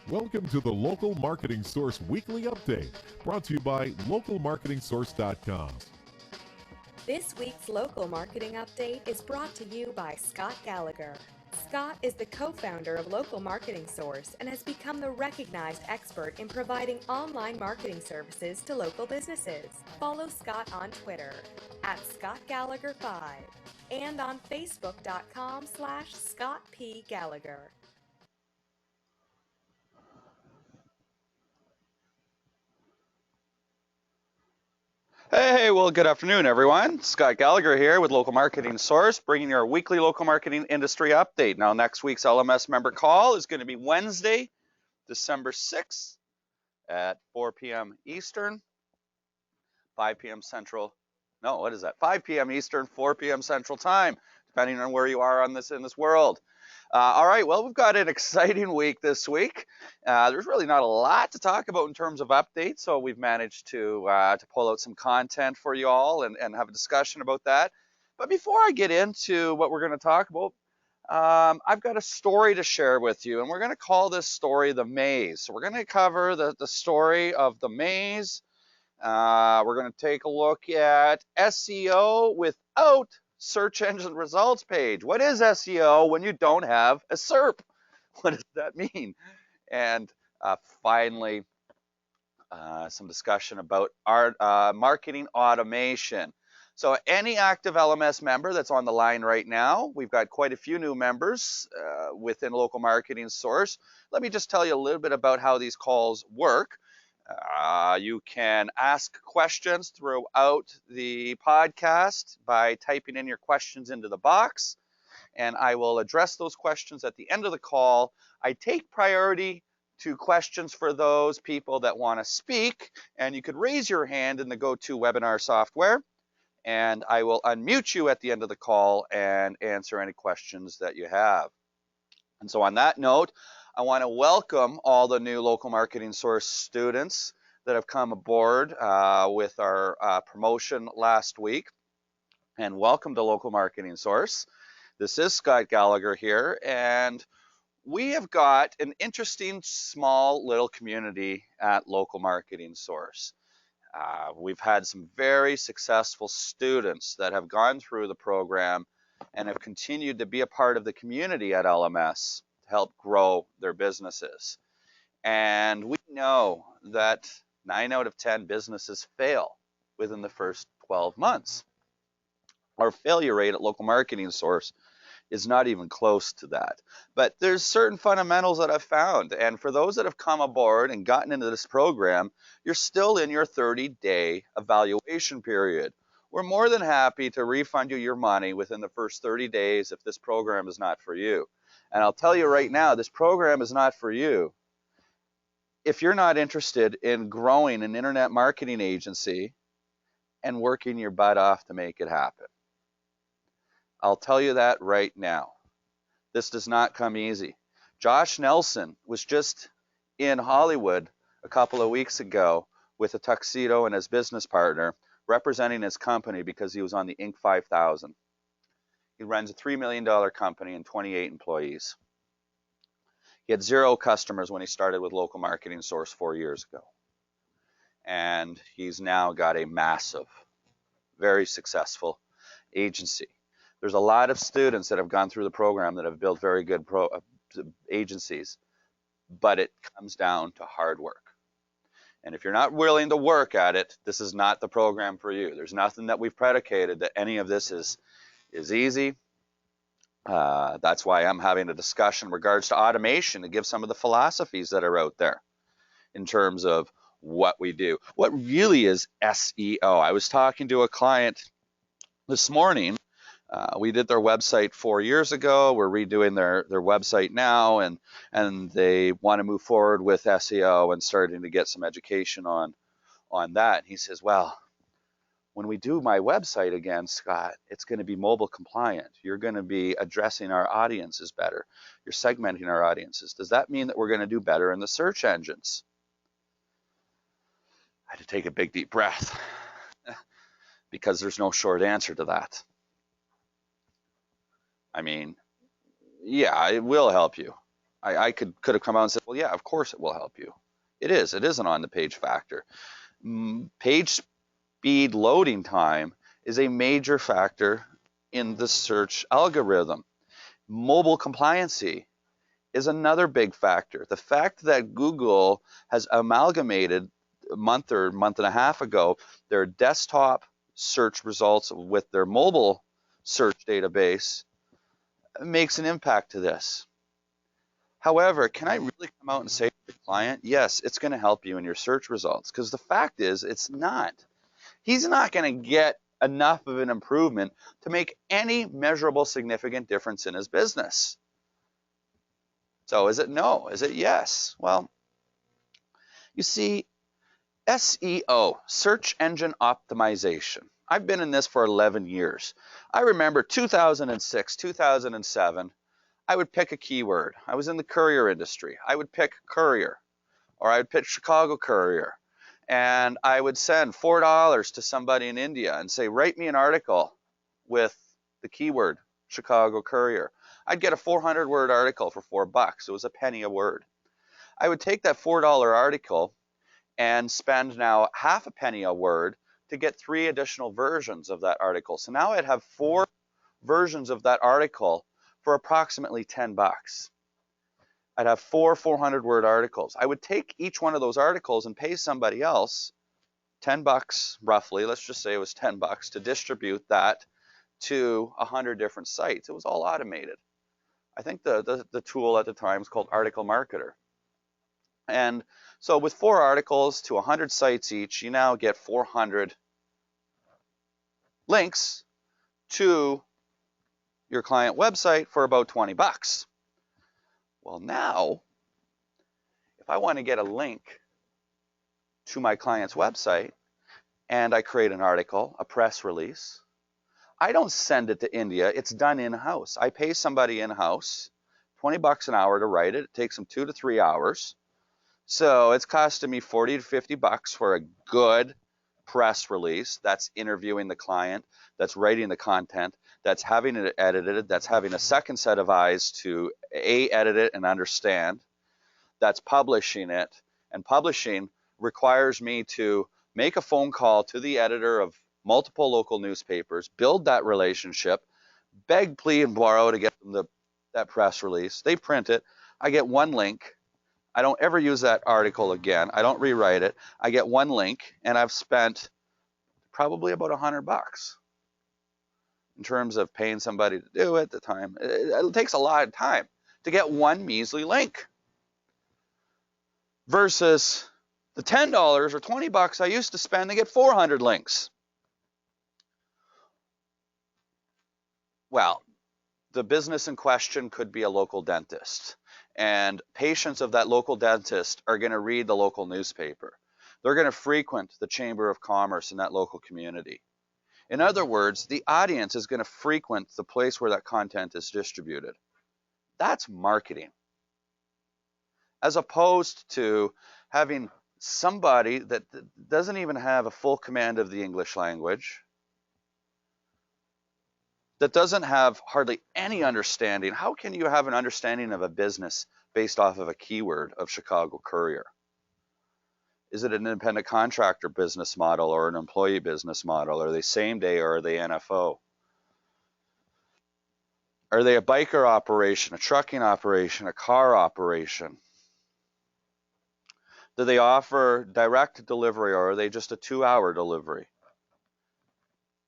Welcome to the Local Marketing Source Weekly Update, brought to you by localmarketingsource.com. This week's Local Marketing Update is brought to you by Scott Gallagher. Scott is the co-founder of Local Marketing Source and has become the recognized expert in providing online marketing services to local businesses. Follow Scott on Twitter @ScottGallagher5 and on Facebook.com/ScottPGallagher. Hey, well, good afternoon, everyone. Scott Gallagher here with Local Marketing Source, bringing you our weekly local marketing industry update. Now, next week's LMS member call is going to be Wednesday, December 6th at 4 p.m. Eastern, 5 p.m. Central. No, what is that? 5 p.m. Eastern, 4 p.m. Central Time, depending on where you are on this in this world. All right, well, we've got an exciting week this week. There's really not a lot to talk about in terms of updates, so we've managed to pull out some content for you all and have a discussion about that. But before I get into what we're going to talk about, I've got a story to share with you, and we're going to call this story The Maze. So we're going to cover the story of the maze. We're going to take a look at SEO without search engine results page. What is SEO when you don't have a SERP? What does that mean? And finally, some discussion about our marketing automation. So any active LMS member that's on the line right now, we've got quite a few new members within Local Marketing Source. Let me just tell you a little bit about how these calls work. You can ask questions throughout the podcast by typing in your questions into the box, and I will address those questions at the end of the call. I take priority to questions for those people that want to speak, and you could raise your hand in the GoToWebinar software, and I will unmute you at the end of the call and answer any questions that you have. And so on that note, I want to welcome all the new Local Marketing Source students that have come aboard with our promotion last week. And welcome to Local Marketing Source. This is Scott Gallagher here, and we have got an interesting small little community at Local Marketing Source. We've had some very successful students that have gone through the program and have continued to be a part of the community at LMS. Help grow their businesses. And we know that 9 out of 10 businesses fail within the first 12 months. Our failure rate at Local Marketing Source is not even close to that. But there's certain fundamentals that I've found. And for those that have come aboard and gotten into this program, you're still in your 30-day evaluation period. We're more than happy to refund you your money within the first 30 days if this program is not for you. And I'll tell you right now, this program is not for you if you're not interested in growing an internet marketing agency and working your butt off to make it happen. I'll tell you that right now. This does not come easy. Josh Nelson was just in Hollywood a couple of weeks ago with a tuxedo and his business partner representing his company because he was on the Inc. 5000. He runs a $3 million company and 28 employees. He had 0 customers when he started with Local Marketing Source 4 years ago. And he's now got a massive, very successful agency. There's a lot of students that have gone through the program that have built very good agencies, but it comes down to hard work. And if you're not willing to work at it, this is not the program for you. There's nothing that we've predicated that any of this is easy. That's why I'm having a discussion in regards to automation to give some of the philosophies that are out there in terms of what we do. What really is SEO? I was talking to a client this morning. We did their website 4 years ago. We're redoing their website now, and they want to move forward with SEO and starting to get some education on that. He says, well, when we do my website again, Scott, it's going to be mobile compliant. You're going to be addressing our audiences better. You're segmenting our audiences. Does that mean that we're going to do better in the search engines? I had to take a big, deep breath because there's no short answer to that. I mean, yeah, it will help you. I could have come out and said, well, yeah, of course it will help you. It is. It is an on-the-page factor. Page speed loading time is a major factor in the search algorithm. Mobile compliancy is another big factor. The fact that Google has amalgamated a month or month and a half ago their desktop search results with their mobile search database makes an impact to this. However, can I really come out and say to the client, yes, it's going to help you in your search results? Because the fact is, it's not. He's not going to get enough of an improvement to make any measurable significant difference in his business. So is it no? Is it yes? Well, you see, SEO, search engine optimization. I've been in this for 11 years. I remember 2006, 2007, I would pick a keyword. I was in the courier industry. I would pick courier, or I would pick Chicago courier. And I would send $4 to somebody in India and say, write me an article with the keyword Chicago courier. I'd get a 400-word article for $4. It was a penny a word. I would take that $4 article and spend now half a penny a word to get 3 additional versions of that article. So now I'd have 4 versions of that article for approximately $10. I'd have 4 400-word articles. I would take each one of those articles and pay somebody else $10 roughly, let's just say it was $10 to distribute that to 100 different sites. It was all automated. I think the tool at the time was called Article Marketer. And so with 4 articles to 100 sites each, you now get 400 links to your client website for about $20. Well, now, if I want to get a link to my client's website and I create an article, a press release, I don't send it to India. It's done in-house. I pay somebody in-house $20 an hour to write it. It takes them 2 to 3 hours. So it's costing me $40 to $50 for a good press release. That's interviewing the client, that's writing the content, that's having it edited, that's having a second set of eyes to edit it and understand, that's publishing it. And publishing requires me to make a phone call to the editor of multiple local newspapers, build that relationship, beg, plead, and borrow to get them that press release. They print it. I get 1 link. I don't ever use that article again. I don't rewrite it. I get 1 link, and I've spent probably about $100 in terms of paying somebody to do it. The time it takes a lot of time to get 1 measly link versus the $10 or $20 I used to spend to get 400 links. Well, the business in question could be a local dentist. And patients of that local dentist are going to read the local newspaper. They're going to frequent the Chamber of Commerce in that local community. In other words, the audience is going to frequent the place where that content is distributed. That's marketing. As opposed to having somebody that doesn't even have a full command of the English language, that doesn't have hardly any understanding. How can you have an understanding of a business based off of a keyword of Chicago courier? Is it an independent contractor business model or an employee business model? Are they same day or are they NFO? Are they a biker operation, a trucking operation, a car operation? Do they offer direct delivery or are they just a 2-hour delivery?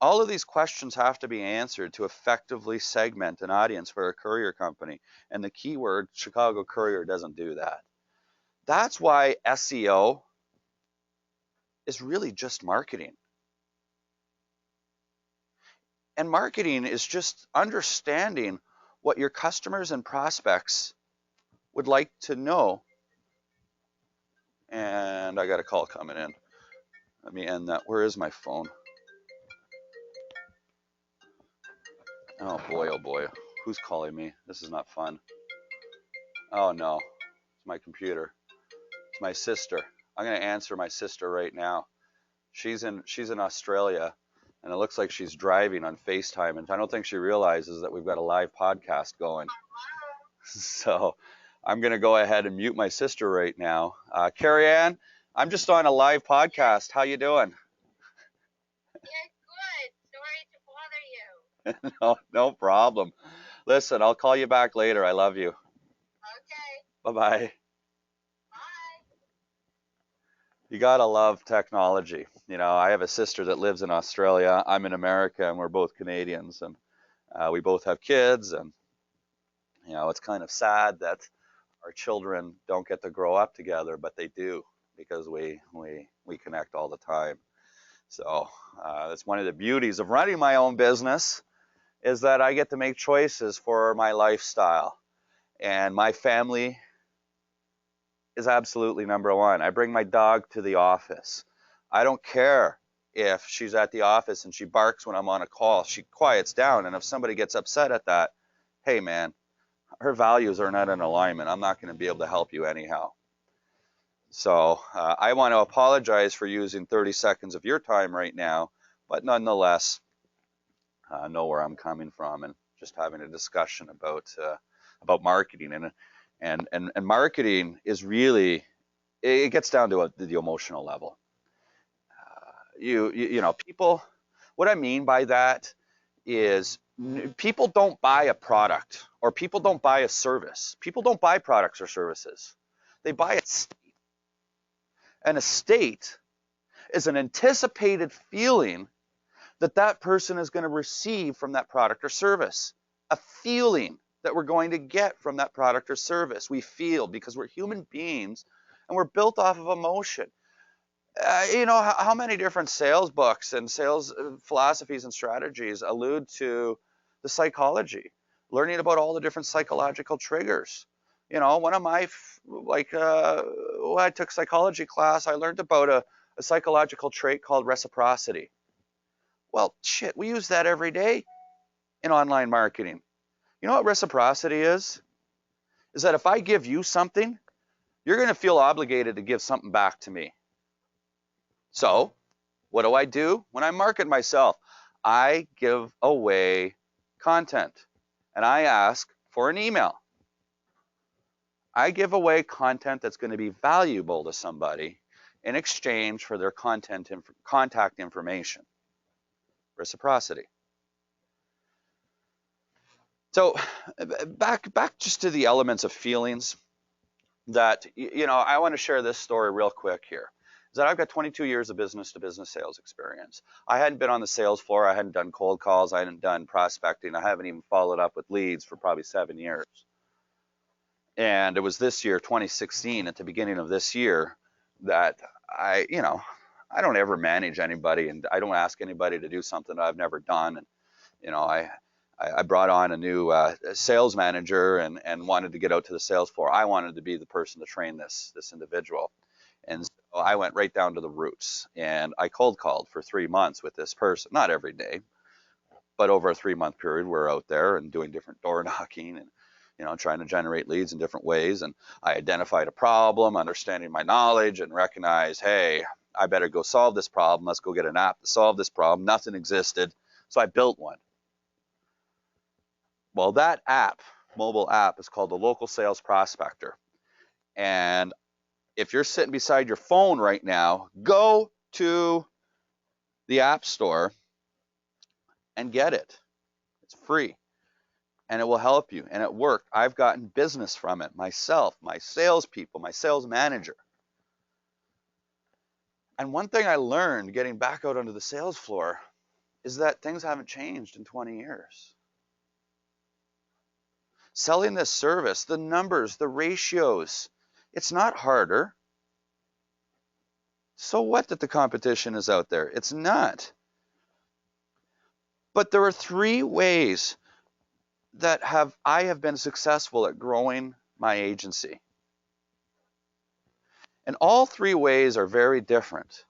All of these questions have to be answered to effectively segment an audience for a courier company. And the keyword Chicago courier doesn't do that. That's why SEO is really just marketing. And marketing is just understanding what your customers and prospects would like to know. And I got a call coming in. Let me end that. Where is my phone? Oh boy, who's calling me? This is not fun. Oh no, it's my computer. It's my sister. I'm gonna answer my sister right now. She's in Australia, and it looks like she's driving on FaceTime, and I don't think she realizes that we've got a live podcast going. So I'm going to go ahead and mute my sister right now. Carrie Ann, I'm just on a live podcast. How you doing? Yeah, good. Sorry to bother you. No problem. Listen, I'll call you back later. I love you. Okay, Bye-bye. bye. You gotta love technology. You know, I have a sister that lives in Australia. I'm in America, and we're both Canadians, and we both have kids. And you know, it's kind of sad that our children don't get to grow up together, but they do because we connect all the time. So that's one of the beauties of running my own business is that I get to make choices for my lifestyle, and my family is absolutely number one. I bring my dog to the office. I don't care if she's at the office and she barks when I'm on a call. She quiets down, and if somebody gets upset at that, hey man, her values are not in alignment. I'm not going to be able to help you anyhow. So I want to apologize for using 30 seconds of your time right now, but nonetheless, know where I'm coming from and just having a discussion about marketing. And marketing is really, it gets down to the emotional level. You know, people, what I mean by that is people don't buy a product or people don't buy a service. People don't buy products or services. They buy a state. And a state is an anticipated feeling that that person is going to receive from that product or service. A feeling that we're going to get from that product or service. We feel because we're human beings and we're built off of emotion. You know, how many different sales books and sales philosophies and strategies allude to the psychology, learning about all the different psychological triggers. You know, one of my, when I took psychology class, I learned about a psychological trait called reciprocity. Well, shit, we use that every day in online marketing. You know what reciprocity is? Is that if I give you something, you're going to feel obligated to give something back to me. So, what do I do when I market myself? I give away content and I ask for an email. I give away content that's going to be valuable to somebody in exchange for their contact information. Reciprocity. So back just to the elements of feelings that, you know, I want to share this story real quick here. Is that I've got 22 years of business-to-business sales experience. I hadn't been on the sales floor. I hadn't done cold calls. I hadn't done prospecting. I haven't even followed up with leads for probably 7 years. And it was this year, 2016, at the beginning of this year, that I don't ever manage anybody, and I don't ask anybody to do something that I've never done. And, you know, I brought on a new sales manager and wanted to get out to the sales floor. I wanted to be the person to train this individual. And so I went right down to the roots, and I cold called for 3 months with this person. Not every day, but over a 3-month period, we're out there and doing different door knocking and, you know, trying to generate leads in different ways. And I identified a problem, understanding my knowledge, and recognized, hey, I better go solve this problem. Let's go get an app to solve this problem. Nothing existed, so I built one. Well, that app, mobile app, is called the Local Sales Prospector. And if you're sitting beside your phone right now, go to the App Store and get it. It's free. And it will help you. And it worked. I've gotten business from it myself, my salespeople, my sales manager. And one thing I learned getting back out onto the sales floor is that things haven't changed in 20 years. Selling this service, the numbers, the ratios, it's not harder. So what that the competition is out there? It's not. But there are 3 ways that I have been successful at growing my agency. And all 3 ways are very different.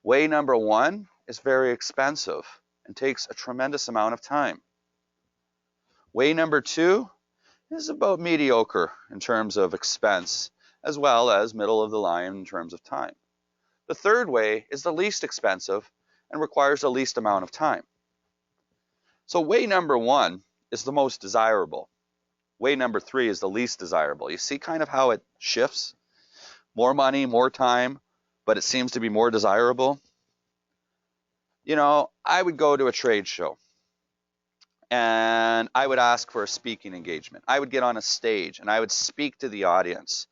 Way number 1 is very expensive and takes a tremendous amount of time. Way number 2 is about mediocre in terms of expense, as well as middle of the line in terms of time. The 3rd way is the least expensive and requires the least amount of time. So way number 1 is the most desirable. Way number 3 is the least desirable. You see kind of how it shifts? More money, more time, but it seems to be more desirable. You know, I would go to a trade show and I would ask for a speaking engagement. I would get on a stage and I would speak to the audience,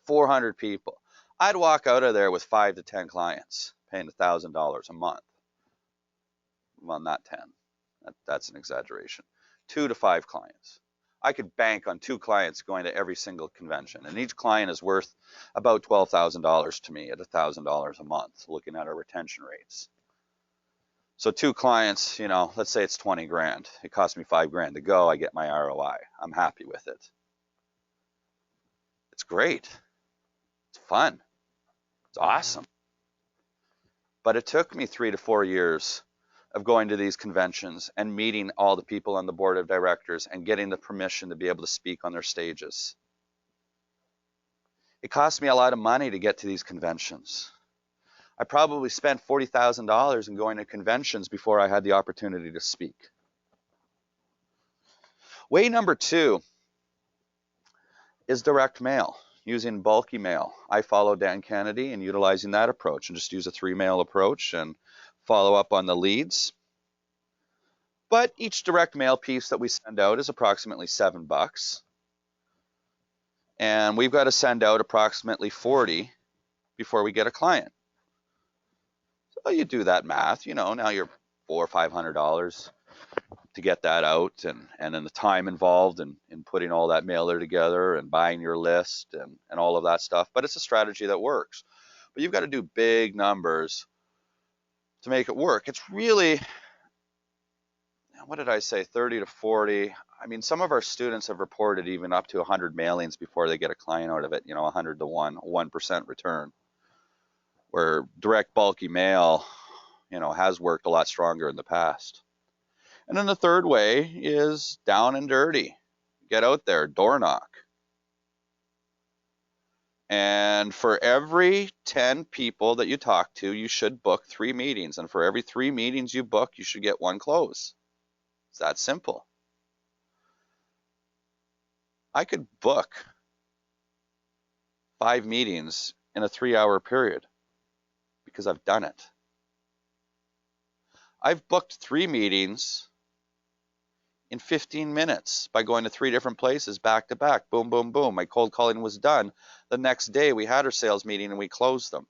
400 people. I'd walk out of there with 5 to 10 clients, paying $1,000 a month. Well, not 10. That's an exaggeration. 2 to 5 clients. I could bank on 2 clients going to every single convention, and each client is worth about $12,000 to me at $1,000 a month, looking at our retention rates. So 2 clients, you know, let's say it's 20 grand. It cost me 5 grand to go. I get my ROI. I'm happy with it. It's great. It's fun. It's awesome. But it took me 3 to 4 years of going to these conventions and meeting all the people on the board of directors and getting the permission to be able to speak on their stages. It cost me a lot of money to get to these conventions. I probably spent $40,000 in going to conventions before I had the opportunity to speak. Way number 2 is direct mail, using bulky mail. I follow Dan Kennedy and utilizing that approach and just use a 3-mail approach and follow up on the leads. But each direct mail piece that we send out is approximately $7. And we've got to send out approximately 40 before we get a client. So you do that math, you know, now you're $400 or $500 to get that out, and then the time involved in putting all that mailer together and buying your list and all of that stuff. But it's a strategy that works. But you've got to do big numbers to make it work. It's really, what did I say, 30 to 40. I mean, some of our students have reported even up to 100 mailings before they get a client out of it, you know, 100 to 1% return. Where direct bulky mail, you know, has worked a lot stronger in the past. And then the third way is down and dirty. Get out there, door knock. And for every 10 people that you talk to, you should book 3 meetings. And for every 3 meetings you book, you should get 1 close. It's that simple. I could book 5 meetings in a 3-hour period because I've done it. I've booked 3 meetings in 15 minutes by going to 3 different places back to back. Boom, boom, boom. My cold calling was done. The next day we had our sales meeting and we closed them.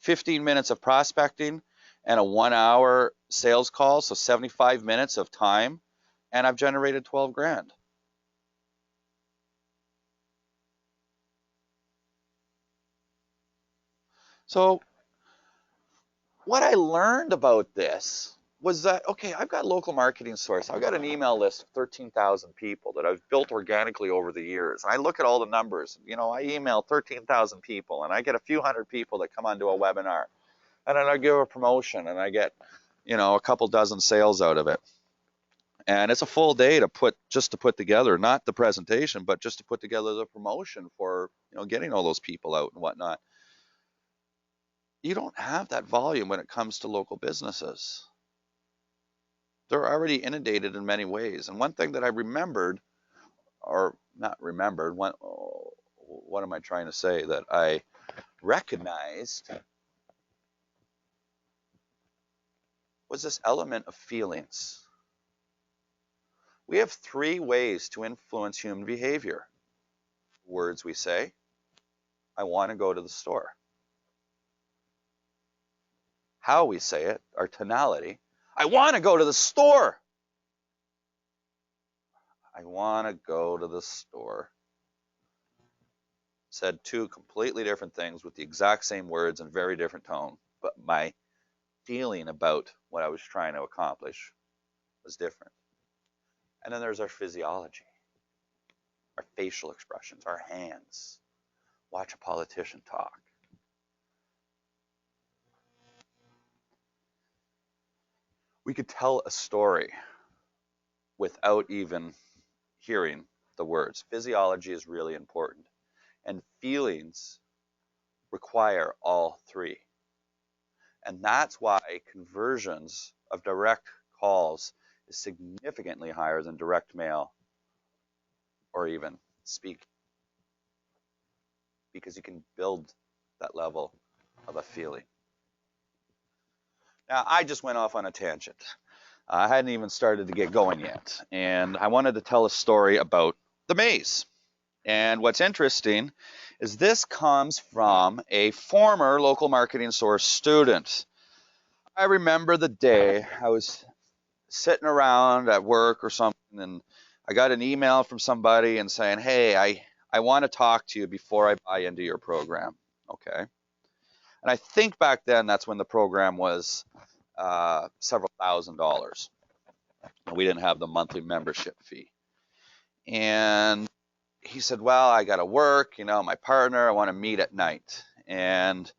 15 minutes of prospecting and a 1-hour sales call, so 75 minutes of time, and I've generated 12 grand. So what I learned about this was that, okay, I've got local marketing source. I've got an email list of 13,000 people that I've built organically over the years. And I look at all the numbers. You know, I email 13,000 people and I get a few hundred people that come onto a webinar. And then I give a promotion and I get, you know, a couple dozen sales out of it. And it's a full day to put together, not the presentation, but just to put together the promotion for, you know, getting all those people out and whatnot. You don't have that volume when it comes to local businesses. They're already inundated in many ways. And one thing that I remembered, or not remembered, what am I trying to say, that I recognized was this element of feelings. We have 3 ways to influence human behavior. Words we say, I want to go to the store. How we say it, our tonality, I want to go to the store. I want to go to the store. Said 2 completely different things with the exact same words and very different tone, but my feeling about what I was trying to accomplish was different. And then there's our physiology, our facial expressions, our hands. Watch a politician talk. We could tell a story without even hearing the words. Physiology is really important. And feelings require all 3. And that's why conversions of direct calls is significantly higher than direct mail or even speak, because you can build that level of a feeling. Now, I just went off on a tangent. I hadn't even started to get going yet, and I wanted to tell a story about the maze. And what's interesting is this comes from a former local marketing source student. I remember the day I was sitting around at work or something, and I got an email from somebody and saying, hey, I want to talk to you before I buy into your program. Okay. And I think back then that's when the program was several $1,000s. We didn't have the monthly membership fee. And he said, well, I got to work, my partner, I want to meet at night. And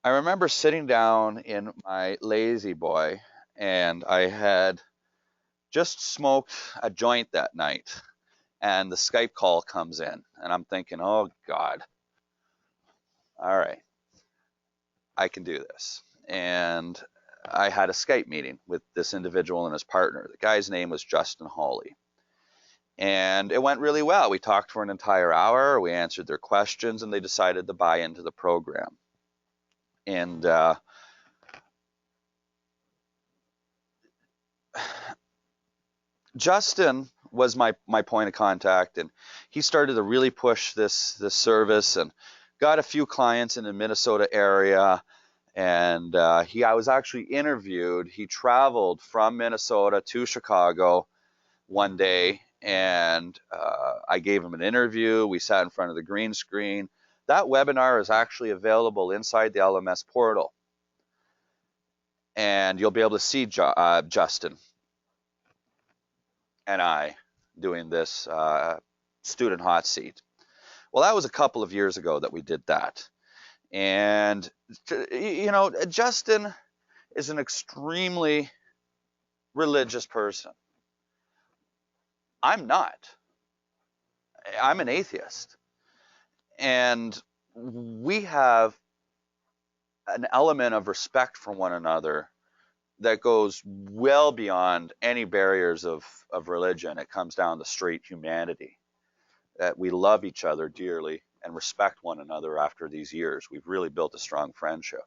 I remember sitting down in my lazy boy, and I had just smoked a joint that night, and the Skype call comes in, and I'm thinking, oh God, all right, I can do this. And I had a Skype meeting with this individual and his partner. The guy's name was Justin Hawley. And it went really well. We talked for an entire hour. We answered their questions, and they decided to buy into the program. And Justin was my point of contact, and he started to really push this service and got a few clients in the Minnesota area. And I was actually interviewed. He traveled from Minnesota to Chicago one day, and I gave him an interview. We sat in front of the green screen. That webinar is actually available inside the LMS portal, and you'll be able to see Justin and I doing this student hot seat. Well, that was a couple of years ago that we did that. And, Justin is an extremely religious person. I'm not. I'm an atheist. And we have an element of respect for one another that goes well beyond any barriers of religion. It comes down to straight humanity, that we love each other dearly and respect one another after these years. We've really built a strong friendship.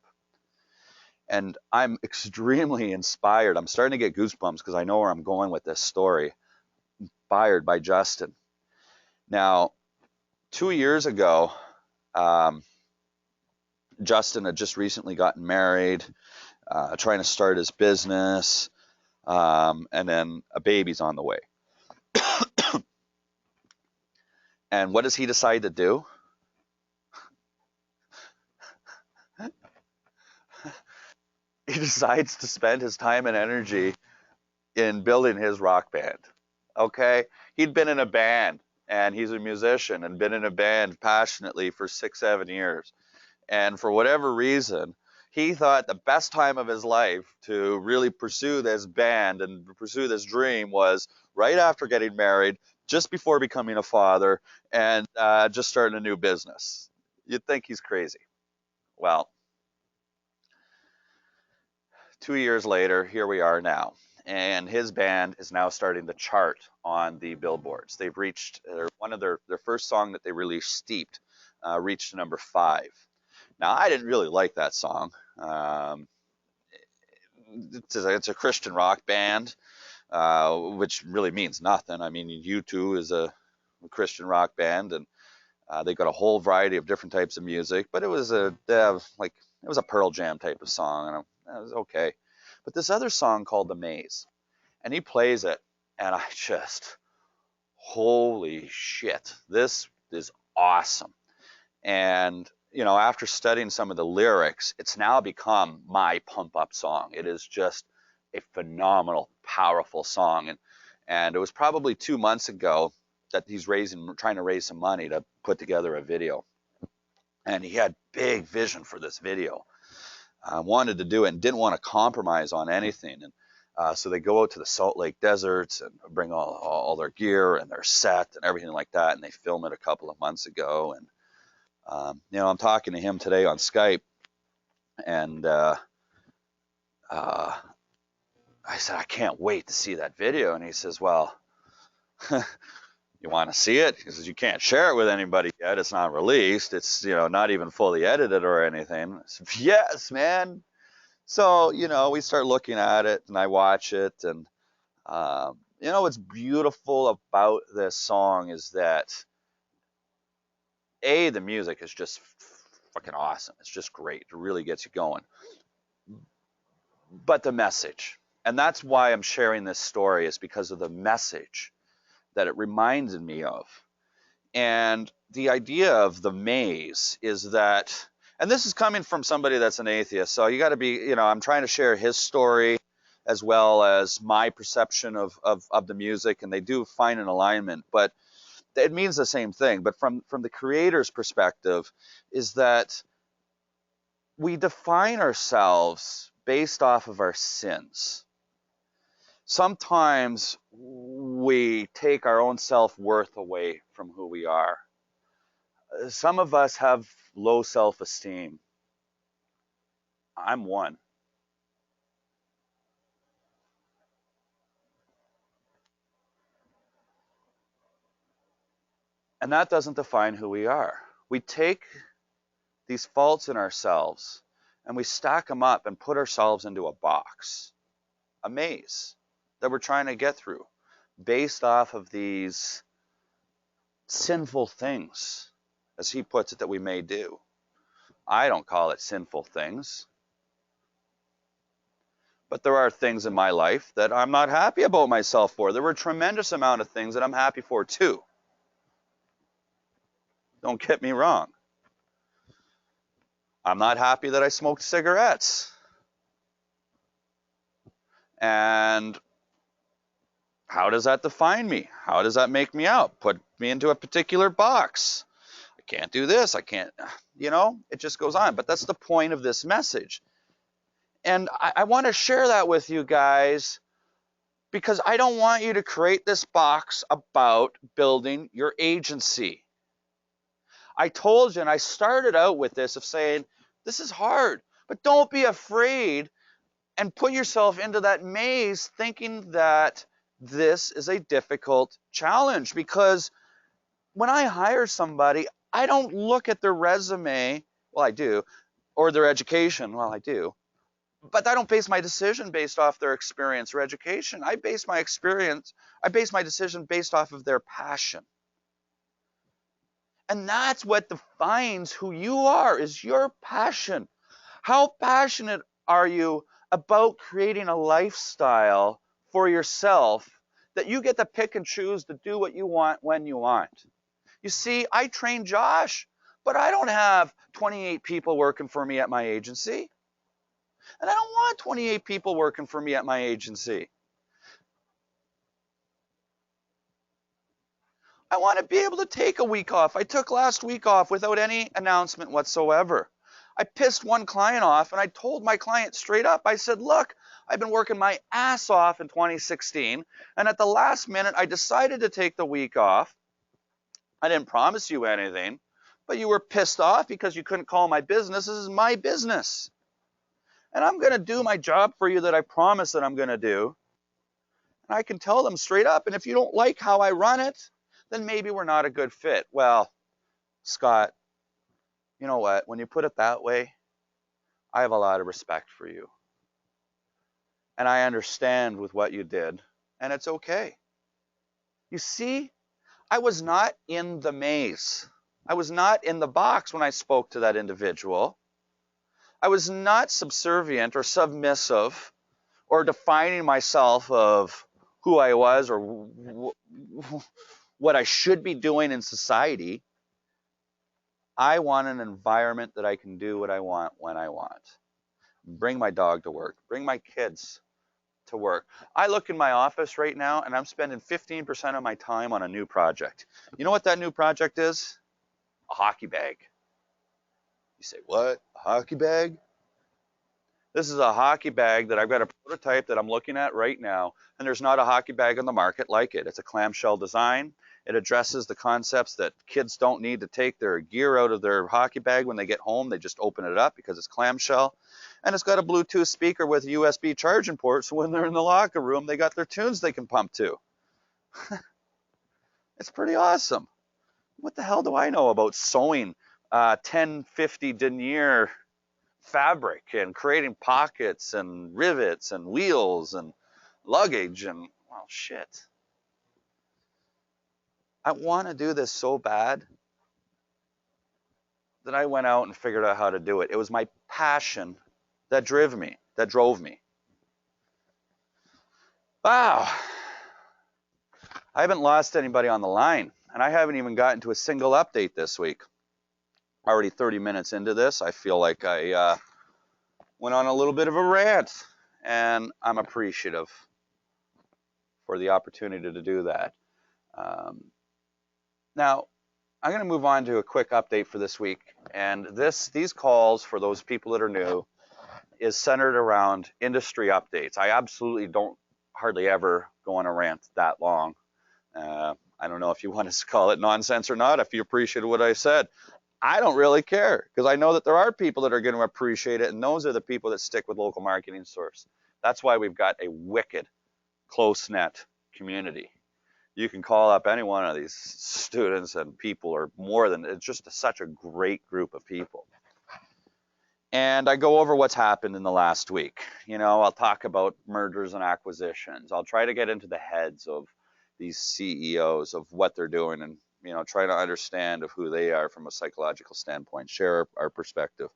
And I'm extremely inspired. I'm starting to get goosebumps because I know where I'm going with this story. Inspired by Justin. Now, 2 years ago, Justin had just recently gotten married, trying to start his business, and then a baby's on the way. And what does he decide to do? He decides to spend his time and energy in building his rock band. Okay? He'd been in a band, and he's a musician and been in a band passionately for 6-7 years. And for whatever reason, he thought the best time of his life to really pursue this band and pursue this dream was right after getting married, just before becoming a father, and just starting a new business. You'd think he's crazy. Well, 2 years later, here we are now. And his band is now starting to chart on the billboards. They've reached, one of their first song that they released, Steeped, reached number 5. Now, I didn't really like that song. It's a Christian rock band, which really means nothing. I mean, U2 is a Christian rock band, and they got a whole variety of different types of music. But it was a Pearl Jam type of song, and it was okay. But this other song called The Maze, and he plays it, and I just, holy shit, this is awesome. And after studying some of the lyrics, it's now become my pump up song. It is just a phenomenal, powerful song. And it was probably 2 months ago that he's trying to raise some money to put together a video. And he had big vision for this video. Wanted to do it and didn't want to compromise on anything. And so they go out to the Salt Lake deserts and bring all their gear and their set and everything like that. And they film it a couple of months ago. And I'm talking to him today on Skype, and I said, I can't wait to see that video. And he says, well, You want to see it? He says, you can't share it with anybody yet. It's not released. It's, not even fully edited or anything. I said, yes, man. So, we start looking at it and I watch it. And, what's beautiful about this song is that, the music is just fucking awesome. It's just great. It really gets you going. But the message, and that's why I'm sharing this story, is because of the message that it reminded me of. And the idea of the maze is that, and this is coming from somebody that's an atheist, so you got to be, I'm trying to share his story as well as my perception of the music, and they do find an alignment, but it means the same thing. But from the creator's perspective is that we define ourselves based off of our sins. Sometimes we take our own self-worth away from who we are. Some of us have low self-esteem. I'm one. And that doesn't define who we are. We take these faults in ourselves and we stack them up and put ourselves into a box, a maze that we're trying to get through based off of these sinful things, as he puts it, that we may do. I don't call it sinful things. But there are things in my life that I'm not happy about myself for. There were a tremendous amount of things that I'm happy for too. Don't get me wrong. I'm not happy that I smoked cigarettes. And how does that define me? How does that make me out? Put me into a particular box. I can't do this. I can't, it just goes on. But that's the point of this message. And I want to share that with you guys because I don't want you to create this box about building your agency. I told you, and I started out with this of saying, this is hard, but don't be afraid and put yourself into that maze thinking that this is a difficult challenge. Because when I hire somebody, I don't look at their resume, well, I do, or their education, well, I do, but I don't base my decision based off their experience or education. I base my decision based off of their passion. And that's what defines who you are, is your passion. How passionate are you about creating a lifestyle for yourself that you get to pick and choose to do what you want when you want? You see, I train Josh, but I don't have 28 people working for me at my agency. And I don't want 28 people working for me at my agency. I want to be able to take a week off. I took last week off without any announcement whatsoever. I pissed one client off and I told my client straight up, I said, look, I've been working my ass off in 2016 and at the last minute I decided to take the week off. I didn't promise you anything, but you were pissed off because you couldn't call my business. This is my business. And I'm going to do my job for you that I promised that I'm going to do. And I can tell them straight up, and if you don't like how I run it, then maybe we're not a good fit. Well, Scott, you know what? When you put it that way, I have a lot of respect for you. And I understand with what you did, and it's okay. You see, I was not in the maze. I was not in the box when I spoke to that individual. I was not subservient or submissive or defining myself of who I was or what I should be doing in society. I want an environment that I can do what I want when I want. Bring my dog to work. Bring my kids to work. I look in my office right now and I'm spending 15% of my time on a new project. You know what that new project is? A hockey bag. You say, what? A hockey bag? This is a hockey bag that I've got a prototype that I'm looking at right now, and there's not a hockey bag on the market like it. It's a clamshell design. It addresses the concepts that kids don't need to take their gear out of their hockey bag when they get home. They just open it up because it's clamshell. And it's got a Bluetooth speaker with a USB charging port, so when they're in the locker room, they got their tunes they can pump to. It's pretty awesome. What the hell do I know about sewing 1050 denier fabric and creating pockets and rivets and wheels and luggage and, well, shit. I want to do this so bad that I went out and figured out how to do it. It was my passion that drove me. Wow. I haven't lost anybody on the line, and I haven't even gotten to a single update this week. Already 30 minutes into this, I feel like I went on a little bit of a rant, and I'm appreciative for the opportunity to do that. Now, I'm going to move on to a quick update for this week, and these calls, for those people that are new, is centered around industry updates. I absolutely don't hardly ever go on a rant that long. I don't know if you want to call it nonsense or not, if you appreciate what I said. I don't really care, because I know that there are people that are going to appreciate it, and those are the people that stick with Local Marketing Source. That's why we've got a wicked, close-knit community. You can call up any one of these students and people, or more than, it's just such a great group of people. And I go over what's happened in the last week. You know, I'll talk about mergers and acquisitions. I'll try to get into the heads of these CEOs, of what they're doing, and, you know, try to understand of who they are from a psychological standpoint, share our perspective.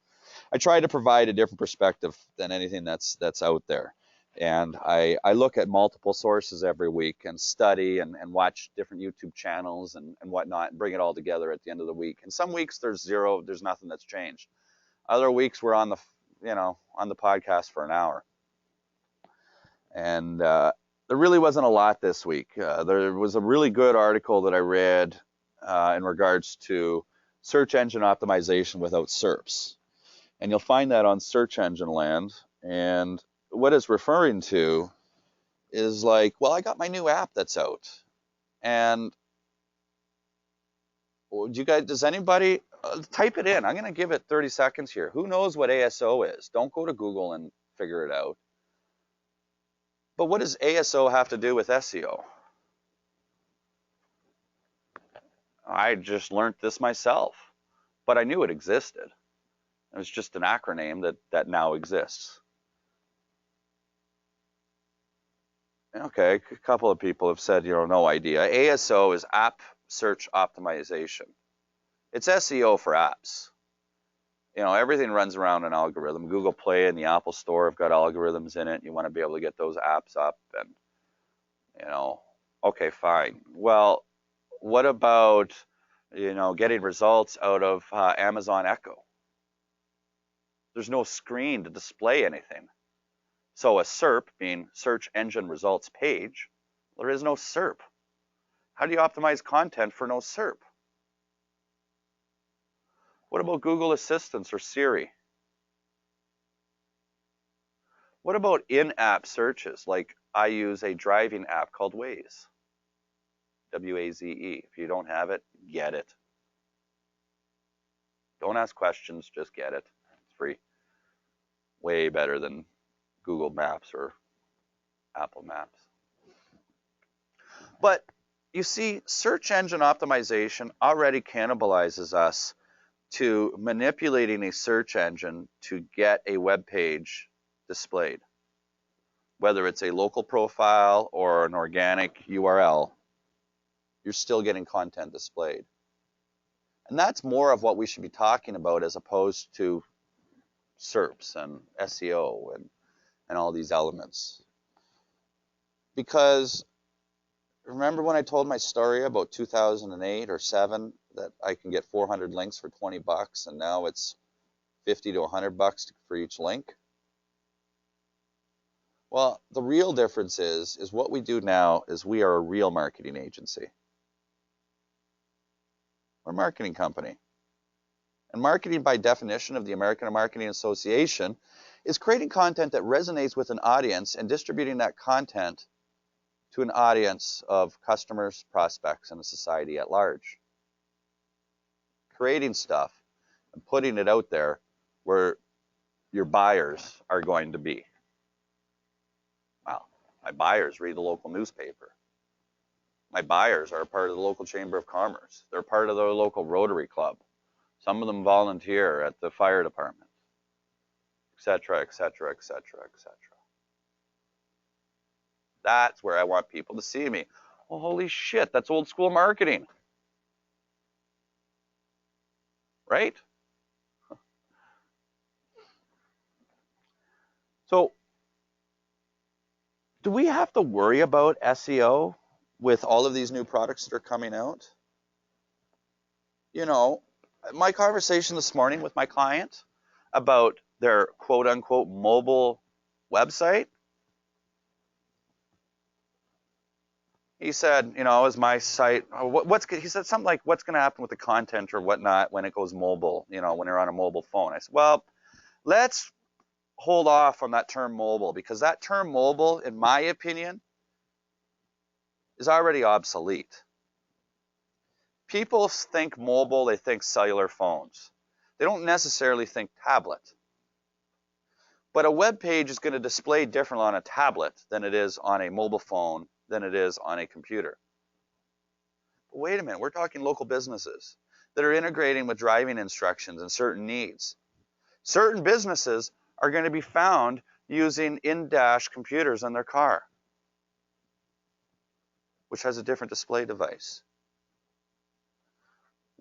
I try to provide a different perspective than anything that's out there. And I look at multiple sources every week and study and watch different YouTube channels and whatnot, and bring it all together at the end of the week. And some weeks there's nothing that's changed. Other weeks we're on the podcast for an hour. And there really wasn't a lot this week. There was a really good article that I read in regards to search engine optimization without SERPs. And you'll find that on Search Engine Land. And what it's referring to is like, well, I got my new app that's out. And does anybody type it in? I'm going to give it 30 seconds here. Who knows what ASO is? Don't go to Google and figure it out. But what does ASO have to do with SEO? I just learned this myself, but I knew it existed. It was just an acronym that now exists. Okay, a couple of people have said, no idea. ASO is App Search Optimization. It's SEO for apps. Everything runs around an algorithm. Google Play and the Apple Store have got algorithms in it. You want to be able to get those apps up and, okay, fine. Well, what about, getting results out of Amazon Echo? There's no screen to display anything. So a SERP, being Search Engine Results Page, there is no SERP. How do you optimize content for no SERP? What about Google Assistant or Siri? What about in-app searches? Like, I use a driving app called Waze. W-A-Z-E. If you don't have it, get it. Don't ask questions, just get it. It's free. Way better than Google Maps or Apple Maps. But you see, search engine optimization already cannibalizes us to manipulating a search engine to get a web page displayed. Whether it's a local profile or an organic URL, you're still getting content displayed. And that's more of what we should be talking about, as opposed to SERPs and SEO and all these elements. Because remember when I told my story about 2008 or 7 that I can get 400 links for $20, and now it's $50 to $100 for each link? Well, the real difference is what we do now is we are a real marketing agency. We're a marketing company. And marketing, by definition of the American Marketing Association, is creating content that resonates with an audience and distributing that content to an audience of customers, prospects, and a society at large. Creating stuff and putting it out there where your buyers are going to be. Well, my buyers read the local newspaper. My buyers are a part of the local Chamber of Commerce. They're part of the local Rotary Club. Some of them volunteer at the fire department, et cetera, et cetera, et cetera, et cetera. That's where I want people to see me. Oh, holy shit, that's old school marketing. Right? So, do we have to worry about SEO with all of these new products that are coming out? You know, my conversation this morning with my client about their quote unquote mobile website, he said, you know, is my site, he said something like, what's going to happen with the content or whatnot when it goes mobile, you know, when you're on a mobile phone? I said, well, let's hold off on that term mobile, because that term mobile, in my opinion, is already obsolete. People think mobile, they think cellular phones. They don't necessarily think tablet. But a web page is going to display different on a tablet than it is on a mobile phone, than it is on a computer. But wait a minute, we're talking local businesses that are integrating with driving instructions and certain needs. Certain businesses are going to be found using in-dash computers in their car, which has a different display device.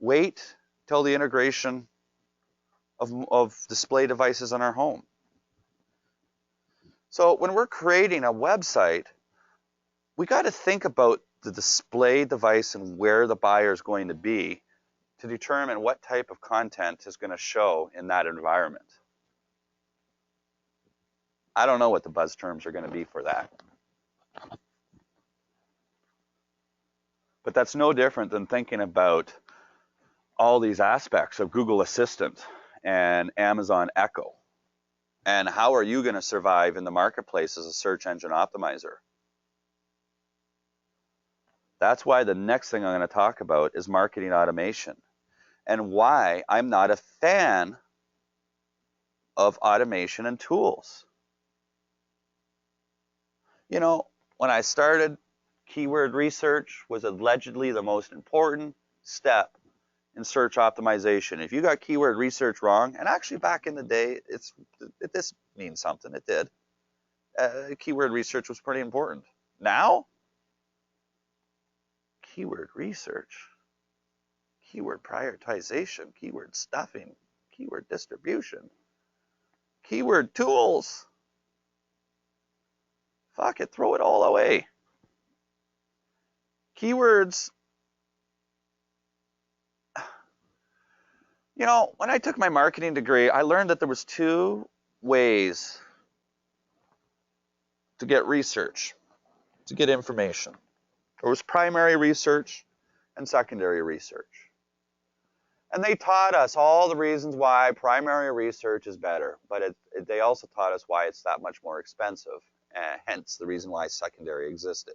Wait till the integration of display devices in our home. So when we're creating a website, we got to think about the display device and where the buyer is going to be to determine what type of content is going to show in that environment. I don't know what the buzz terms are going to be for that. But that's no different than thinking about all these aspects of Google Assistant and Amazon Echo. And how are you going to survive in the marketplace as a search engine optimizer? That's why the next thing I'm going to talk about is marketing automation, and why I'm not a fan of automation and tools. You know, when I started, keyword research was allegedly the most important step in search optimization. If you got keyword research wrong, and actually back in the day, this means something, it did. Keyword research was pretty important. Now, keyword research, keyword prioritization, keyword stuffing, keyword distribution, keyword tools. Fuck it, throw it all away. Keywords, you know, when I took my marketing degree, I learned that there was two ways to get research, to get information. There was primary research and secondary research. And they taught us all the reasons why primary research is better, but they also taught us why it's that much more expensive, and hence the reason why secondary existed.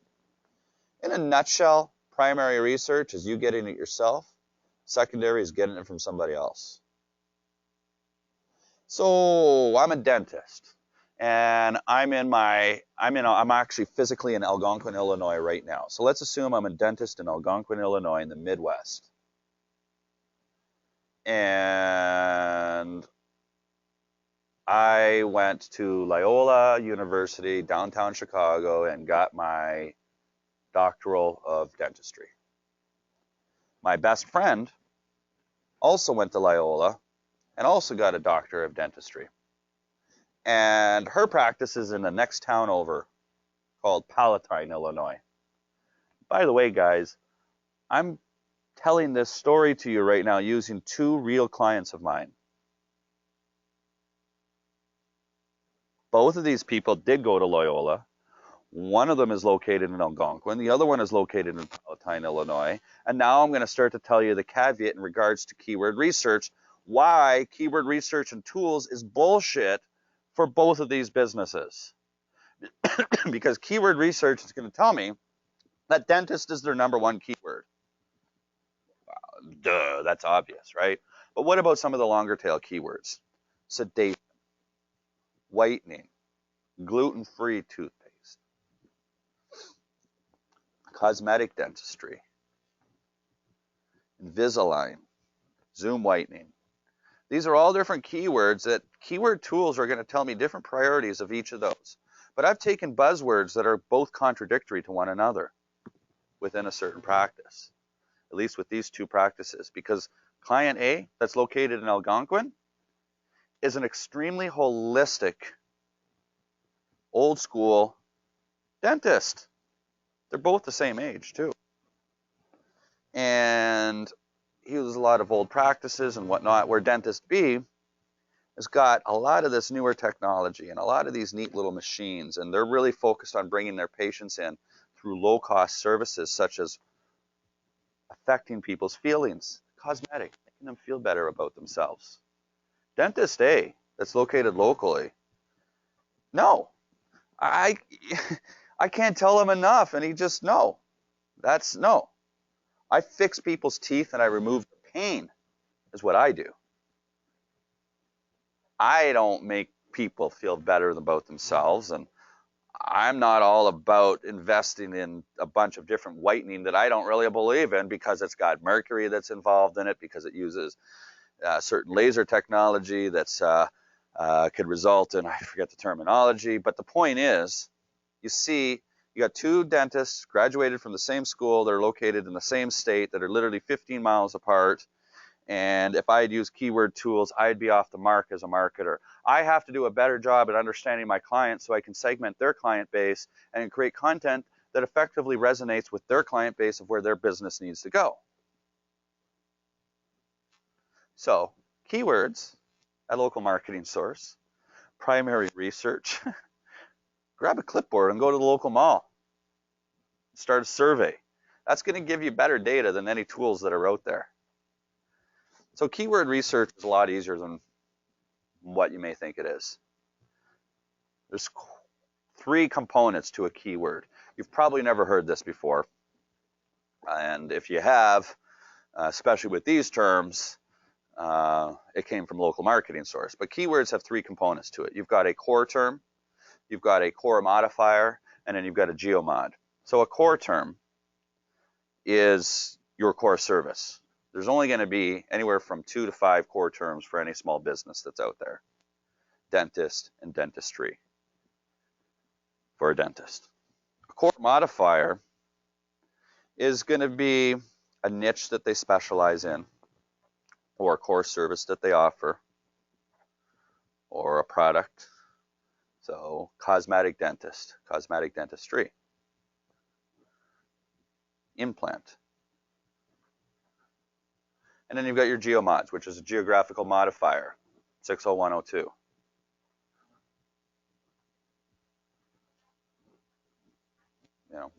In a nutshell, primary research is you getting it yourself. Secondary is getting it from somebody else. So I'm a dentist, and I'm actually physically in Algonquin, Illinois right now. So let's assume I'm a dentist in Algonquin, Illinois in the Midwest. And I went to Loyola University, downtown Chicago, and got my doctoral of dentistry. My best friend also went to Loyola and also got a doctor of dentistry. And her practice is in the next town over called Palatine, Illinois. By the way, guys, I'm telling this story to you right now using two real clients of mine. Both of these people did go to Loyola. One of them is located in Algonquin. The other one is located in Palatine, Illinois. And now I'm going to start to tell you the caveat in regards to keyword research, why keyword research and tools is bullshit for both of these businesses. Because keyword research is going to tell me that dentist is their number one keyword. Duh, that's obvious, right? But what about some of the longer tail keywords? Sedation, whitening, gluten-free toothpaste. cosmetic dentistry, Invisalign, Zoom whitening. These are all different keywords that keyword tools are going to tell me different priorities of each of those. But I've taken buzzwords that are both contradictory to one another within a certain practice, at least with these two practices, because client A, that's located in Algonquin, is an extremely holistic, old school dentist. They're both the same age too. And he uses a lot of old practices and whatnot, where dentist B has got a lot of this newer technology and a lot of these neat little machines, and they're really focused on bringing their patients in through low-cost services such as affecting people's feelings, cosmetic, making them feel better about themselves. Dentist A, that's located locally, no, I can't tell him enough, and he just, no, that's no. I fix people's teeth and I remove the pain, is what I do. I don't make people feel better about themselves, and I'm not all about investing in a bunch of different whitening that I don't really believe in because it's got mercury that's involved in it, because it uses certain laser technology that's could result in, I forget the terminology, but the point is, you see, you got two dentists graduated from the same school, they're located in the same state, that are literally 15 miles apart, and if I had used keyword tools, I'd be off the mark as a marketer. I have to do a better job at understanding my clients so I can segment their client base and create content that effectively resonates with their client base of where their business needs to go. So, keywords at local marketing source, primary research, grab a clipboard and go to the local mall. Start a survey. That's going to give you better data than any tools that are out there. So keyword research is a lot easier than what you may think it is. There's 3 components to a keyword. You've probably never heard this before. And if you have, especially with these terms, it came from local marketing source. But keywords have 3 components to it. You've got a core term, you've got a core modifier, and then you've got a geomod. So a core term is your core service. There's only going to be anywhere from 2 to 5 core terms for any small business that's out there. Dentist and dentistry for a dentist. A core modifier is going to be a niche that they specialize in, or a core service that they offer, or a product. So cosmetic dentist, cosmetic dentistry. Implant. And then you've got your geomods, which is a geographical modifier, 60102.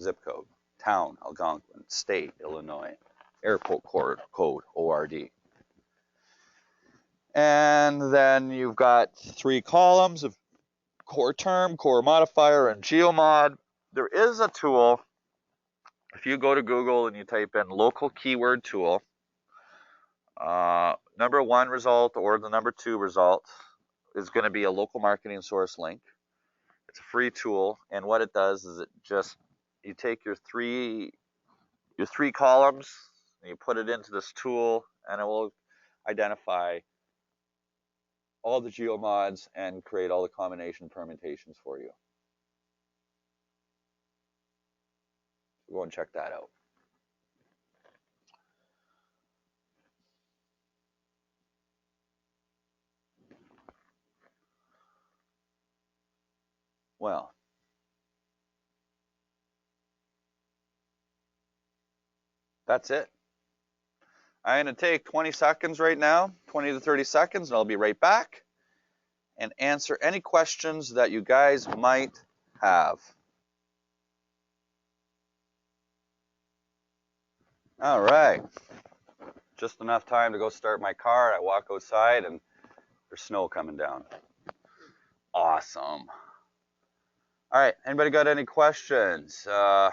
Zip code, town, Algonquin, state, Illinois, airport code, ORD. And then you've got 3 columns of core term, core modifier, and geomod. There is a tool, if you go to Google and you type in local keyword tool, number 1 result or the number 2 result is going to be a local marketing source link. It's a free tool, and what it does is you take your three columns and you put it into this tool, and it will identify all the geomods and create all the combination permutations for you. Go and check that out. Well, that's it. I'm going to take 20 seconds right now, 20 to 30 seconds, and I'll be right back and answer any questions that you guys might have. All right. Just enough time to go start my car. I walk outside and there's snow coming down. Awesome. All right. Anybody got any questions? Let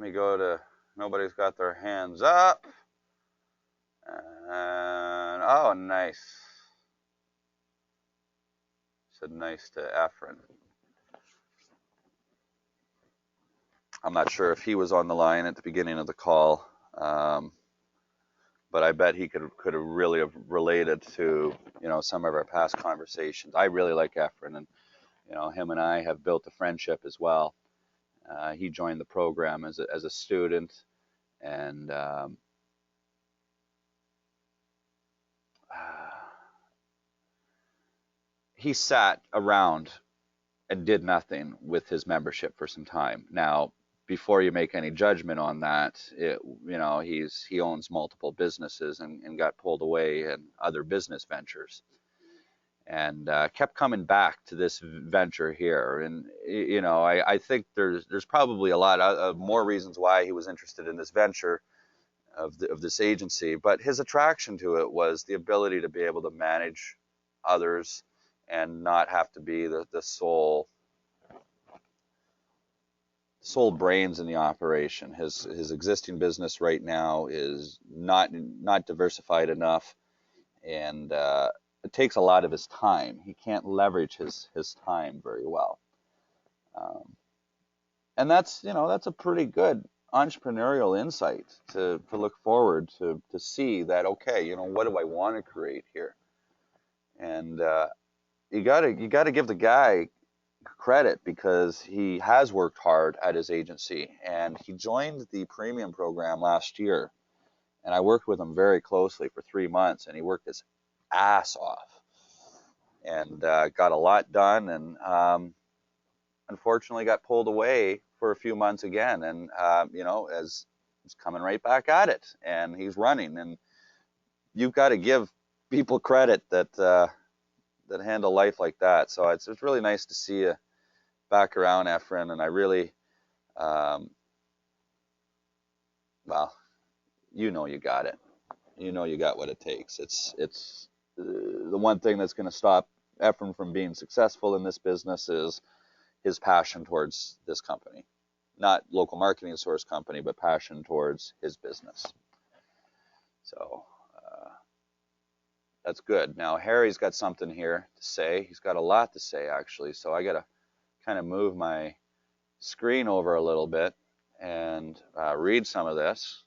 me go to, nobody's got their hands up. And, oh, nice. Said nice to Efren. I'm not sure if he was on the line at the beginning of the call, but I bet he could have really have related to, you know, some of our past conversations. I really like Efren, and you know, him and I have built a friendship as well. He joined the program as a student, and he sat around and did nothing with his membership for some time. Now, before you make any judgment on that, you know, he owns multiple businesses and got pulled away in other business ventures, and kept coming back to this venture here. And you know, I think there's probably a lot of more reasons why he was interested in this venture of this agency, but his attraction to it was the ability to be able to manage others and not have to be the sole brains in the operation. His existing business right now is not diversified enough, and it takes a lot of his time. He can't leverage his time very well, and that's, you know, that's a pretty good entrepreneurial insight to look forward to see that, okay, you know, what do I want to create here? And you gotta give the guy credit, because he has worked hard at his agency, and he joined the premium program last year, and I worked with him very closely for 3 months, and he worked his ass off and got a lot done, and unfortunately got pulled away for a few months again, and you know, as he's coming right back at it, and he's running, and you've got to give people credit that that handle life like that. So it's really nice to see you back around, Efren, and I really, well, you know, you got it. You know, you got what it takes. It's the one thing that's going to stop Efren from being successful in this business is his passion towards this company. Not Local Marketing Source company, but passion towards his business. So that's good. Now, Harry's got something here to say. He's got a lot to say, actually. So I got to kind of move my screen over a little bit and read some of this.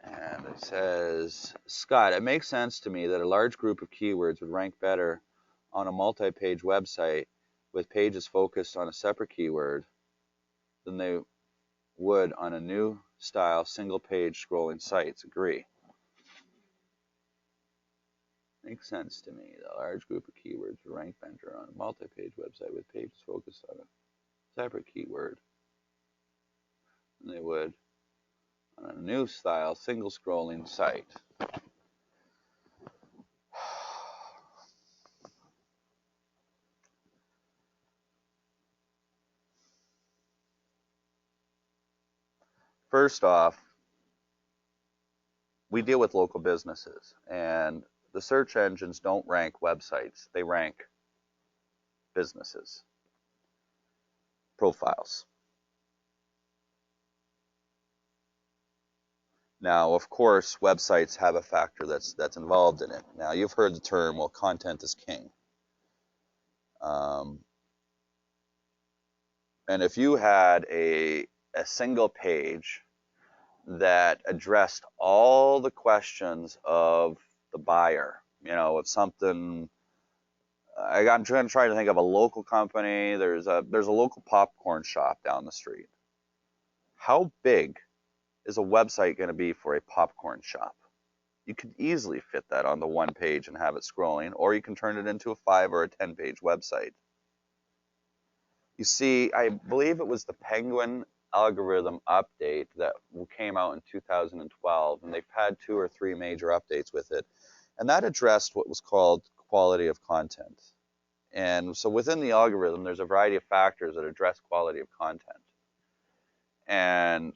And it says, Scott, it makes sense to me that a large group of keywords would rank better on a multi-page website with pages focused on a separate keyword than they would on a new style single-page scrolling sites. Agree. Makes sense to me that a large group of keywords would rank better on a multi-page website with pages focused on a separate keyword than they would on a new style single scrolling site. First off, we deal with local businesses, and the search engines don't rank websites, they rank businesses, profiles. Now, of course, websites have a factor that's involved in it. Now, you've heard the term, well, content is king. And if you had a single page that addressed all the questions of the buyer, you know, if something, I'm trying to think of a local company. There's a local popcorn shop down the street. How big is a website going to be for a popcorn shop? You could easily fit that on the one page and have it scrolling, or you can turn it into a 5 or a 10-page website. You see, I believe it was the Penguin algorithm update that came out in 2012, and they've had 2 or 3 major updates with it, and that addressed what was called quality of content. And so within the algorithm, there's a variety of factors that address quality of content. And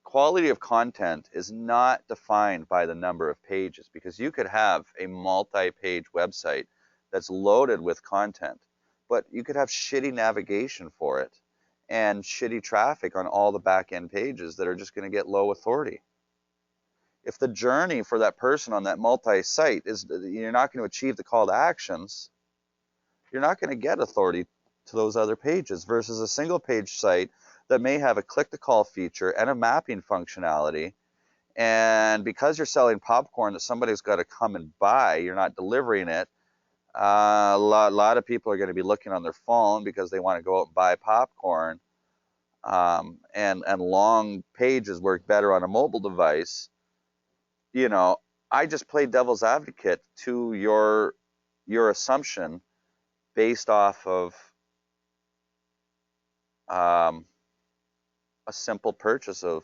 quality of content is not defined by the number of pages, because you could have a multi-page website that's loaded with content, but you could have shitty navigation for it and shitty traffic on all the back-end pages that are just going to get low authority. If the journey for that person on that multi-site is you're not going to achieve the call to actions, you're not going to get authority to those other pages versus a single page site that may have a click to call feature and a mapping functionality. And because you're selling popcorn that somebody's got to come and buy, you're not delivering it. A lot of people are going to be looking on their phone because they want to go out and buy popcorn. And long pages work better on a mobile device. You know, I just played devil's advocate to your assumption based off of a simple purchase of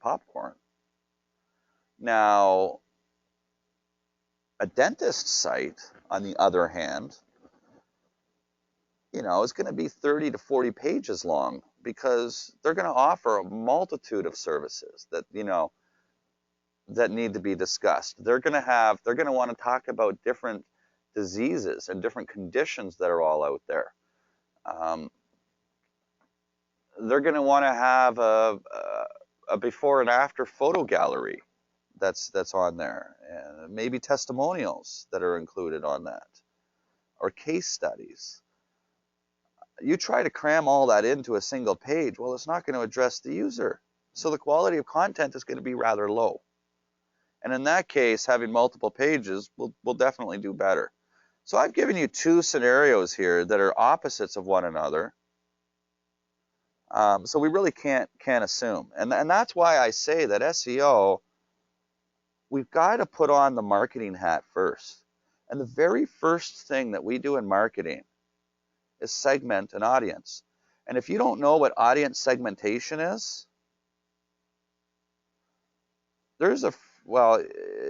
popcorn. Now, a dentist site, on the other hand, you know, is going to be 30 to 40 pages long because they're going to offer a multitude of services that, you know, that need to be discussed. They're going to want to talk about different diseases and different conditions that are all out there. They're going to want to have a before and after photo gallery that's on there, and maybe testimonials that are included on that, or case studies. You try to cram all that into a single page, well, it's not going to address the user. So the quality of content is going to be rather low. And in that case, having multiple pages will definitely do better. So I've given you two scenarios here that are opposites of one another. So we really can't assume. And that's why I say that SEO, we've got to put on the marketing hat first. And the very first thing that we do in marketing is segment an audience. And if you don't know what audience segmentation is, well,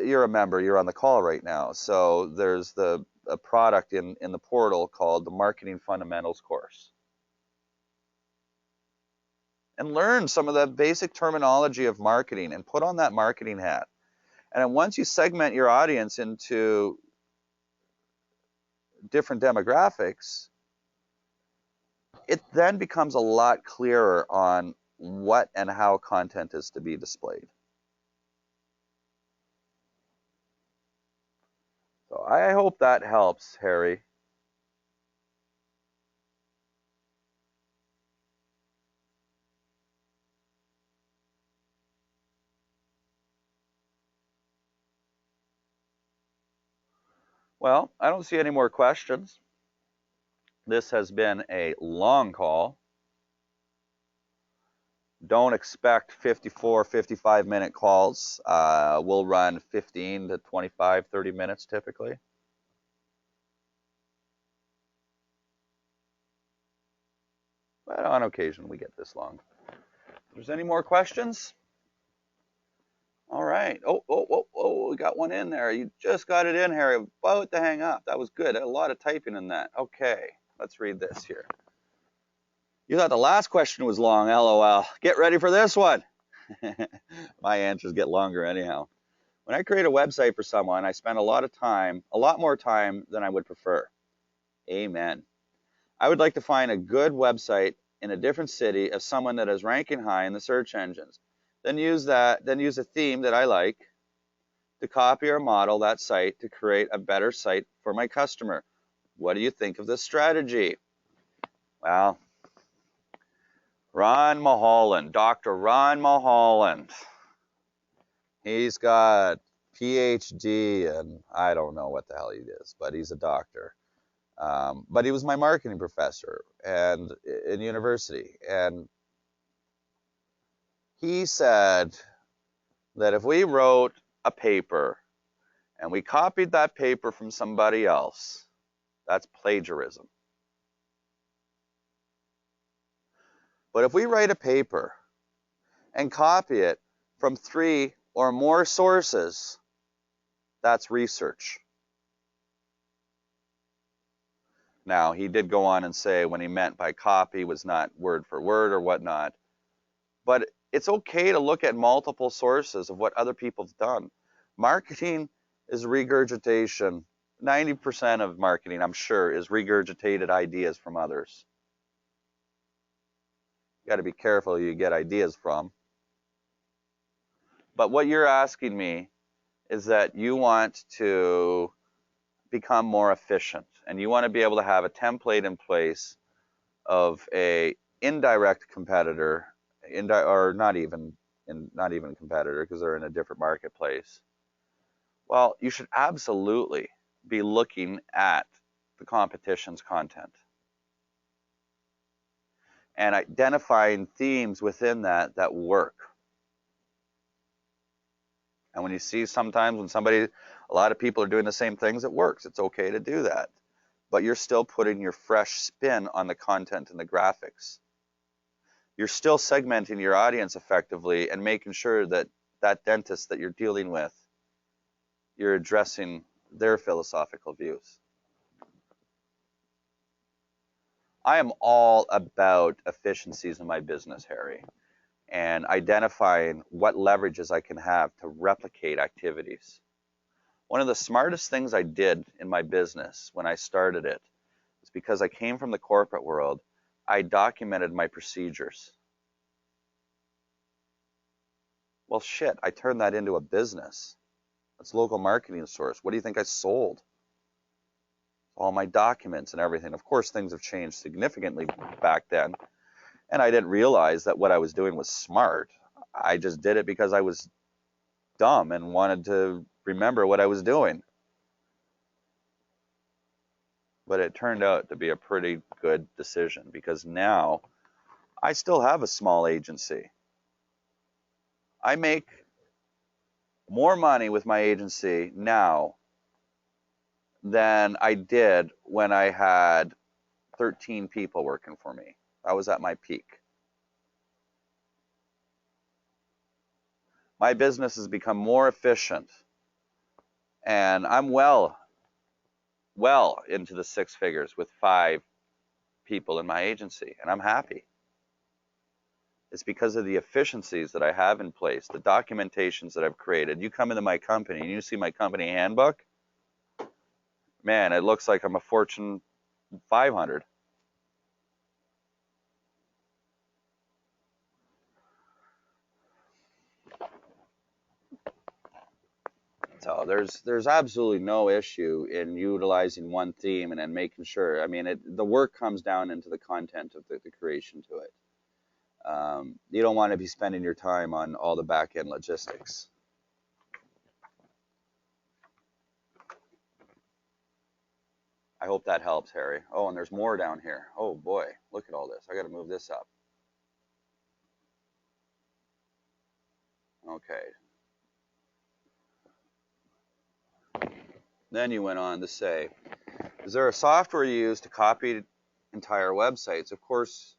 you're a member, you're on the call right now. So there's a product in the portal called the Marketing Fundamentals course. And learn some of the basic terminology of marketing and put on that marketing hat. And then once you segment your audience into different demographics, it then becomes a lot clearer on what and how content is to be displayed. So I hope that helps, Harry. Well, I don't see any more questions. This has been a long call. Don't expect 54, 55-minute calls. We'll run 15 to 25, 30 minutes typically. But on occasion, we get this long. If there's any more questions? All right. Oh, we got one in there. You just got it in, Harry. About to hang up. That was good. A lot of typing in that. Okay, let's read this here. You thought the last question was long, LOL. Get ready for this one. My answers get longer anyhow. When I create a website for someone, I spend a lot more time than I would prefer. Amen. I would like to find a good website in a different city of someone that is ranking high in the search engines. Then use a theme that I like to copy or model that site to create a better site for my customer. What do you think of this strategy? Well, Ron Mulholland, Dr. Ron Mulholland. He's got PhD and I don't know what the hell he is, but he's a doctor. But he was my marketing professor and in university, and he said that if we wrote a paper and we copied that paper from somebody else, that's plagiarism. But if we write a paper and copy it from 3 or more sources, that's research. Now, he did go on and say when he meant by copy was not word for word or whatnot, but it's okay to look at multiple sources of what other people have done. Marketing is regurgitation. 90% of marketing, I'm sure, is regurgitated ideas from others. You got to be careful who you get ideas from. But what you're asking me is that you want to become more efficient and you want to be able to have a template in place of a indirect competitor, or not even competitor because they're in a different marketplace, well, you should absolutely be looking at the competition's content and identifying themes within that that work. And when you see sometimes when a lot of people are doing the same things, it works. It's okay to do that. But you're still putting your fresh spin on the content and the graphics. You're still segmenting your audience effectively and making sure that that dentist that you're dealing with, you're addressing their philosophical views. I am all about efficiencies in my business, Harry, and identifying what leverages I can have to replicate activities. One of the smartest things I did in my business when I started it is because I came from the corporate world, I documented my procedures. Well, shit, I turned that into a business. It's Local Marketing Source. What do you think I sold? All my documents and everything. Of course, things have changed significantly back then, and I didn't realize that what I was doing was smart. I just did it because I was dumb and wanted to remember what I was doing. But it turned out to be a pretty good decision because now I still have a small agency. I make more money with my agency now than I did when I had 13 people working for me. I was at my peak. My business has become more efficient, and I'm well into the six figures with 5 people in my agency, and I'm happy. It's because of the efficiencies that I have in place, the documentations that I've created. You come into my company and you see my company handbook, man, it looks like I'm a Fortune 500. So there's absolutely no issue in utilizing one theme and then making sure. I mean, the work comes down into the content of the creation to it. You don't want to be spending your time on all the back end logistics. I hope that helps, Harry. Oh, and there's more down here. Oh boy, look at all this. I got to move this up. Okay. Then you went on to say, is there a software you use to copy entire websites? Of course,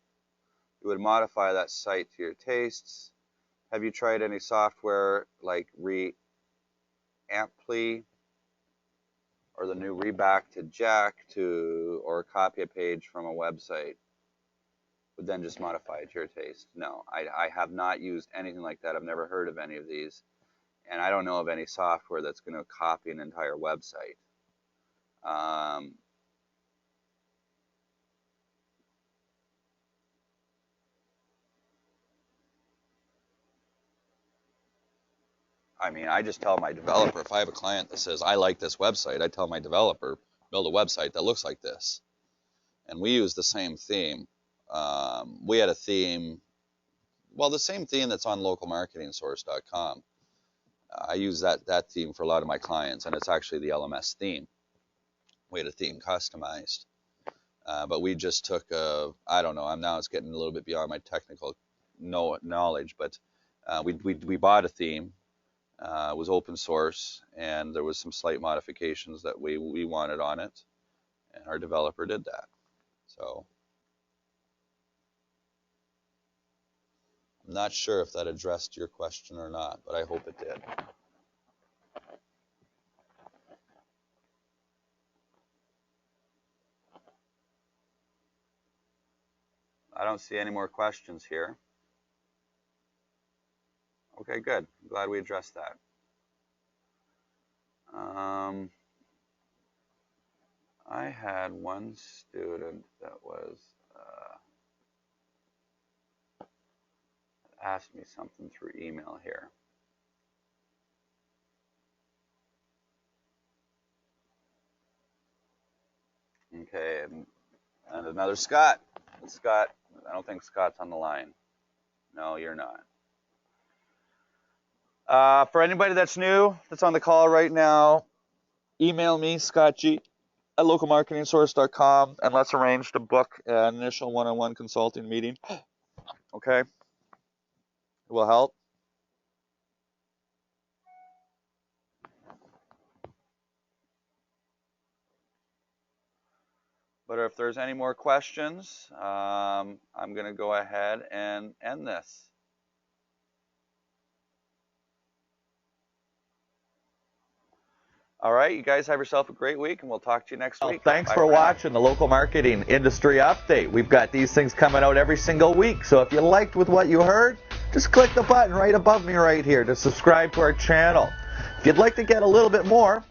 you would modify that site to your tastes. Have you tried any software like Reamply or the new Reback to Jack or copy a page from a website? Would then just modify it to your taste? No, I have not used anything like that. I've never heard of any of these. And I don't know of any software that's going to copy an entire website. I mean, I just tell my developer, if I have a client that says, I like this website, I tell my developer, build a website that looks like this. And we use the same theme. We had a theme, well, the same theme that's on localmarketingsource.com. I use that theme for a lot of my clients, and it's actually the LMS theme. We had a theme customized. But we just took I don't know, now it's getting a little bit beyond my technical knowledge, but we bought a theme. It was open source, and there was some slight modifications that we wanted on it, and our developer did that. So I'm not sure if that addressed your question or not, but I hope it did. I don't see any more questions here. Okay, good. I'm glad we addressed that. I had one student that was asked me something through email here. Okay, and another Scott. Scott, I don't think Scott's on the line. No, you're not. For anybody that's new, that's on the call right now, email me, scottg@localmarketingsource.com, and let's arrange to book an initial one-on-one consulting meeting. Okay? It will help. But if there's any more questions, I'm going to go ahead and end this. All right, you guys have yourself a great week, and we'll talk to you next week. Thanks for watching the Local Marketing Industry Update. We've got these things coming out every single week, so if you liked with what you heard, just click the button right above me right here to subscribe to our channel. If you'd like to get a little bit more,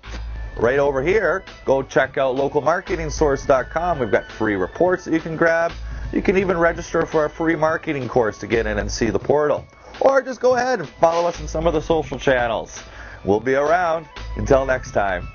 right over here, go check out localmarketingsource.com. We've got free reports that you can grab. You can even register for a free marketing course to get in and see the portal. Or just go ahead and follow us on some of the social channels. We'll be around. Until next time.